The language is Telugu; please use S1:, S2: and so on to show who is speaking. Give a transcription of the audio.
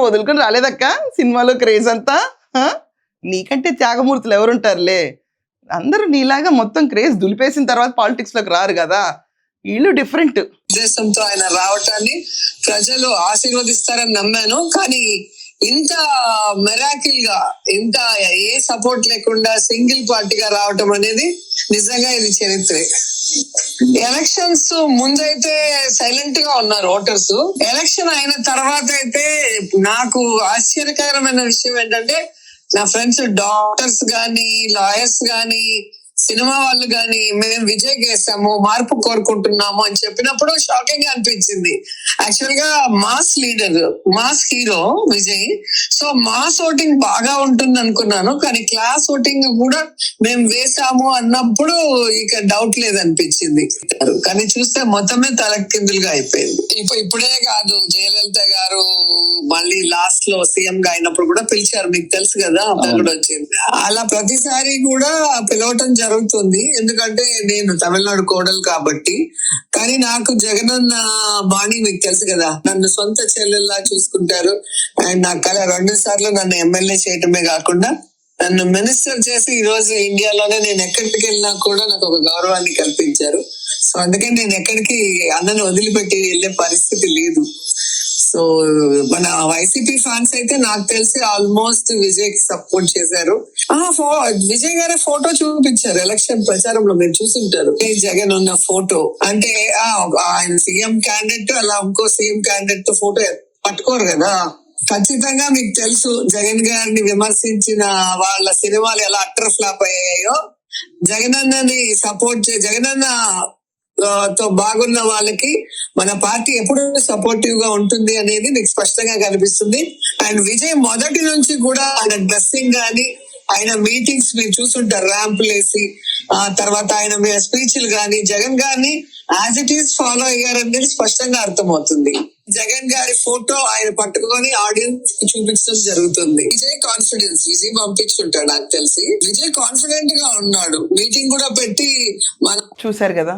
S1: వదులుకొని రాలేదక్క సినిమాలో క్రేజ్ అంతా. ఆ? నీకంటే త్యాగమూర్తులు ఎవరుంటారులే. అందరూ నీలాగా మొత్తం క్రేజ్ దులిపేసిన తర్వాత పాలిటిక్స్ లోకి రారు కదా, వీళ్ళు డిఫరెంట్.
S2: ఉద్దేశంతో ఆయన రావటాన్ని ప్రజలు ఆశీర్వదిస్తారని నమ్మాను. కానీ ఇంత మెరాకిల్ గా, ఇంత ఏ సపోర్ట్ లేకుండా సింగిల్ పార్టీగా రావటం అనేది నిజంగా ఇది చరిత్రే. ఎలక్షన్స్ ముందైతే సైలెంట్ గా ఉన్నారు ఓటర్స్. ఎలక్షన్ అయిన తర్వాత అయితే నాకు ఆశ్చర్యకరమైన విషయం ఏంటంటే, నా ఫ్రెండ్స్ డాక్టర్స్ గాని, లాయర్స్ గాని, సినిమా వాళ్ళు గాని, మేము విజయ్ వేసాము, మార్పు కోరుకుంటున్నాము అని చెప్పినప్పుడు షాకింగ్ గా అనిపించింది. యాక్చువల్ గా mass leader, mass hero Vijay. So mass voting బాగా ఉంటుంది అనుకున్నాను, కానీ క్లాస్ ఓటింగ్ కూడా మేము వేసాము అన్నప్పుడు ఇక డౌట్ లేదనిపించింది. కానీ చూస్తే మొత్తమే తలకిందులుగా అయిపోయింది. ఇప్పుడే కాదు, జయలలిత గారు మళ్ళీ లాస్ట్ లో సీఎం గా అయినప్పుడు కూడా పిలిచారు, మీకు తెలుసు కదా, అప్పుడు కూడా వచ్చింది. అలా ప్రతిసారి కూడా పిలవటం జరుగుతుంది, ఎందుకంటే నేను తమిళనాడు కోడలు కాబట్టి. కానీ నాకు జగనన్న బాణి మీకు తెలుసు కదా, నన్ను సొంత చెల్లెల్లా చూసుకుంటారు. అండ్ నా కళ 2 సార్లు నన్ను ఎమ్మెల్యే చేయటమే కాకుండా నన్ను మినిస్టర్ చేసి ఈ రోజు ఇండియాలోనే నేను ఎక్కడికి వెళ్ళినా కూడా నాకు ఒక గౌరవాన్ని కల్పించారు. సో అందుకే నేను ఎక్కడికి అన్నను వదిలిపెట్టి వెళ్ళే పరిస్థితి లేదు. సో మన వైసీపీ ఫ్యాన్స్ అయితే నాకు తెలిసి ఆల్మోస్ట్ విజయ్ కి సపోర్ట్ చేశారు. విజయ్ గారే ఫోటో చూపించారు ఎలక్షన్ ప్రచారంలో, మీరు చూసింటారు. జగన్ ఉన్న ఫోటో అంటే ఆయన సీఎం క్యాండిడేట్, అలా ఇంకో సీఎం క్యాండిడేట్ ఫోటో పట్టుకోరు కదా. ఖచ్చితంగా మీకు తెలుసు, జగన్ గారిని విమర్శించిన వాళ్ళ సినిమాలు ఎలా అట్టర్ ఫ్లాప్ అయ్యాయో, జగనన్నని సపోర్ట్ జగనన్న తో బాగున్న వాళ్ళకి మన పార్టీ ఎప్పుడు సపోర్టివ్ గా ఉంటుంది అనేది మీకు స్పష్టంగా కనిపిస్తుంది. అండ్ విజయ్ మొదటి నుంచి కూడా ఆయన డ్రెస్సింగ్ గానీ, ఆయన మీటింగ్స్ మీరు చూసుంటారు, ర్యాంపులు వేసి, తర్వాత ఆయన స్పీచ్లు గానీ, జగన్ గారిని యాజ్ ఇట్ ఈస్ ఫాలో అయ్యారనేది స్పష్టంగా అర్థమవుతుంది. జగన్ గారి ఫోటో ఆయన పట్టుకొని ఆడియన్స్ కి చూపించడం జరుగుతుంది. విజయ్ కాన్ఫిడెన్స్, విజయ్ పంపించుంటాడు నాకు తెలిసి. విజయ్ కాన్ఫిడెంట్ గా ఉన్నాడు, మీటింగ్ కూడా పెట్టి
S1: చూసారు కదా.